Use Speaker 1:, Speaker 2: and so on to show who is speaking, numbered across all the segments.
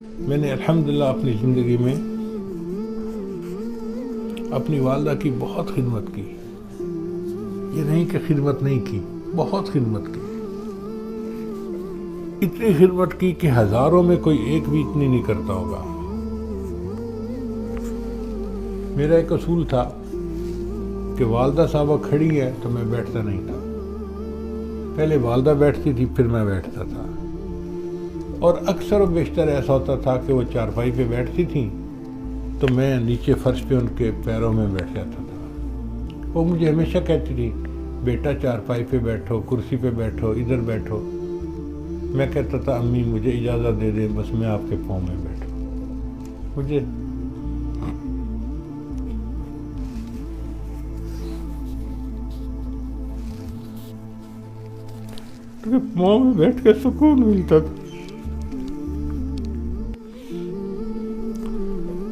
Speaker 1: میں نے الحمدللہ اپنی زندگی میں اپنی والدہ کی بہت خدمت کی. یہ نہیں کہ خدمت نہیں کی، بہت خدمت کی. اتنی خدمت کی کہ ہزاروں میں کوئی ایک بھی اتنی نہیں کرتا ہوگا. میرا ایک اصول تھا کہ والدہ صاحبہ کھڑی ہے تو میں بیٹھتا نہیں تھا. پہلے والدہ بیٹھتی تھی، پھر میں بیٹھتا تھا. اور اکثر و بیشتر ایسا ہوتا تھا کہ وہ چارپائی پہ بیٹھتی تھیں تو میں نیچے فرش پہ ان کے پیروں میں بیٹھ جاتا تھا. وہ مجھے ہمیشہ کہتی تھی بیٹا چارپائی پہ بیٹھو، کرسی پہ بیٹھو، ادھر بیٹھو. میں کہتا تھا امی مجھے اجازت دے دیں، بس میں آپ کے پاؤں میں بیٹھوں. مجھے پاؤں میں بیٹھ کے سکون ملتا تھا.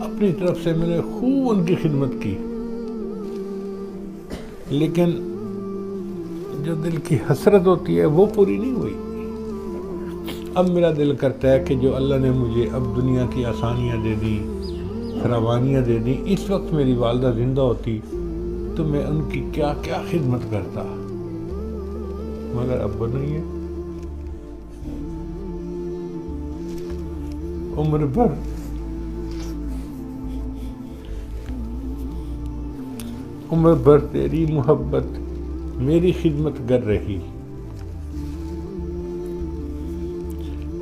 Speaker 1: اپنی طرف سے میں نے خوب ان کی خدمت کی، لیکن جو دل کی حسرت ہوتی ہے وہ پوری نہیں ہوئی. اب میرا دل کرتا ہے کہ جو اللہ نے مجھے اب دنیا کی آسانیاں دے دی، فراوانیاں دے دی، اس وقت میری والدہ زندہ ہوتی تو میں ان کی کیا کیا خدمت کرتا. مگر اب وہ نہیں ہے. عمر بھر تیری محبت میری خدمت کر رہی.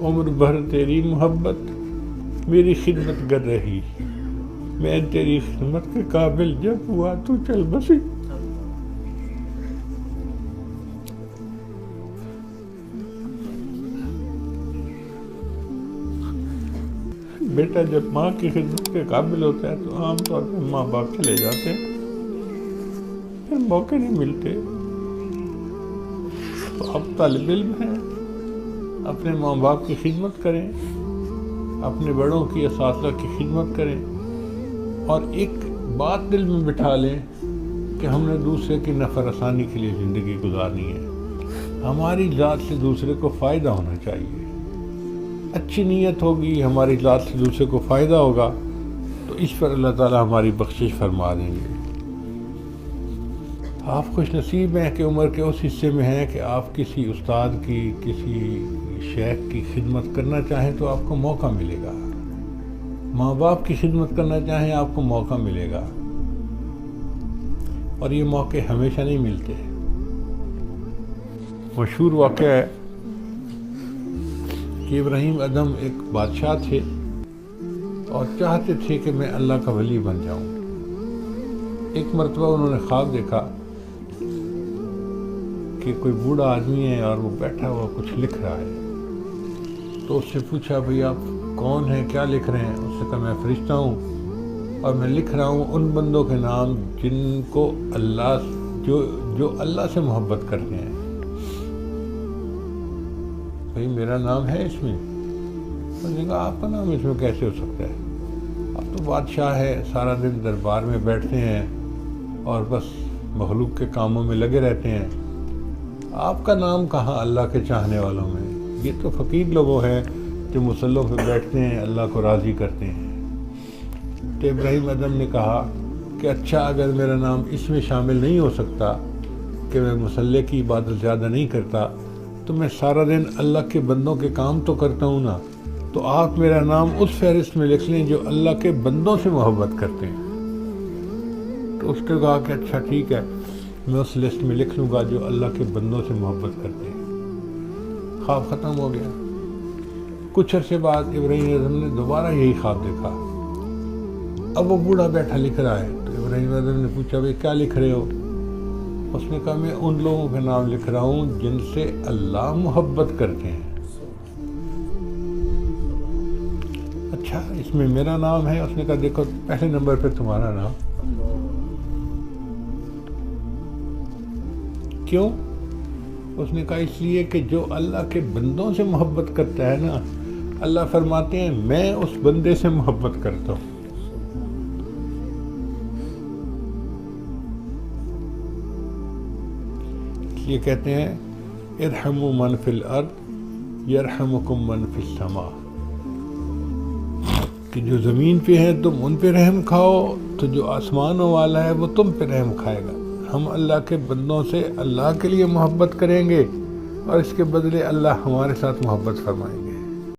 Speaker 1: عمر بھر تیری محبت میری خدمت کر رہی. میں تیری خدمت کے قابل جب ہوا تو چل بسی. بیٹا جب ماں کی خدمت کے قابل ہوتا ہے تو عام طور پہ ماں باپ چلے جاتے ہیں، پھر موقع نہیں ملتے. تو اب طالب علم ہیں، اپنے ماں باپ کی خدمت کریں، اپنے بڑوں کی اساتذہ کی خدمت کریں، اور ایک بات دل میں بٹھا لیں کہ ہم نے دوسرے کی نفع رسانی کے لیے زندگی گزارنی ہے. ہماری ذات سے دوسرے کو فائدہ ہونا چاہیے. اچھی نیت ہوگی، ہماری ذات سے دوسرے کو فائدہ ہوگا تو اس پر اللہ تعالی ہماری بخشش فرما دیں گے. آپ خوش نصیب ہیں کہ عمر کے اس حصے میں ہیں کہ آپ کسی استاد کی، کسی شیخ کی خدمت کرنا چاہیں تو آپ کو موقع ملے گا. ماں باپ کی خدمت کرنا چاہیں آپ کو موقع ملے گا. اور یہ موقع ہمیشہ نہیں ملتے. مشہور واقعہ ہے کہ ابراہیم ادھم ایک بادشاہ تھے اور چاہتے تھے کہ میں اللہ کا ولی بن جاؤں. ایک مرتبہ انہوں نے خواب دیکھا کہ کوئی بوڑھا آدمی ہے اور وہ بیٹھا ہوا کچھ لکھ رہا ہے. تو اس سے پوچھا بھئی آپ کون ہیں، کیا لکھ رہے ہیں؟ اس نے کہا میں فرشتہ ہوں اور میں لکھ رہا ہوں ان بندوں کے نام جن کو اللہ جو اللہ سے محبت کرتے ہیں. بھئی میرا نام ہے اس میں؟ انہوں نے کہا آپ کا نام اس میں کیسے ہو سکتا ہے؟ اب تو بادشاہ ہے، سارا دن دربار میں بیٹھتے ہیں اور بس مخلوق کے کاموں میں لگے رہتے ہیں. آپ کا نام کہاں اللہ کے چاہنے والوں میں؟ یہ تو فقیر لوگوں ہیں جو مصلوں پہ بیٹھتے ہیں، اللہ کو راضی کرتے ہیں. تو ابراہیم ادھم نے کہا کہ اچھا اگر میرا نام اس میں شامل نہیں ہو سکتا کہ میں مصلے کی عبادت زیادہ نہیں کرتا تو میں سارا دن اللہ کے بندوں کے کام تو کرتا ہوں نا، تو آپ میرا نام اس فہرست میں لکھ لیں جو اللہ کے بندوں سے محبت کرتے ہیں. تو اس نے کہا کہ اچھا ٹھیک ہے، میں اس لسٹ میں لکھ لوں گا جو اللہ کے بندوں سے محبت کرتے ہیں. خواب ختم ہو گیا. کچھ عرصے بعد ابراہیم اعظم نے دوبارہ یہی خواب دیکھا. اب وہ بوڑھا بیٹھا لکھ رہا ہے. تو ابراہیم اعظم نے پوچھا بھئی کیا لکھ رہے ہو؟ اس نے کہا میں ان لوگوں کے نام لکھ رہا ہوں جن سے اللہ محبت کرتے ہیں. اچھا اس میں میرا نام ہے؟ اس نے کہا دیکھو پہلے نمبر پہ تمہارا نام. کیوں؟ اس نے کہا اس لیے کہ جو اللہ کے بندوں سے محبت کرتا ہے نا، اللہ فرماتے ہیں میں اس بندے سے محبت کرتا ہوں. یہ کہتے ہیں ارحموا من فی الارض یرحمکم من فی السماء. کہ جو زمین پہ ہیں تم ان پہ رحم کھاؤ تو جو آسمانوں والا ہے وہ تم پہ رحم کھائے گا. ہم اللہ کے بندوں سے اللہ کے لیے محبت کریں گے اور اس کے بدلے اللہ ہمارے ساتھ محبت فرمائیں گے.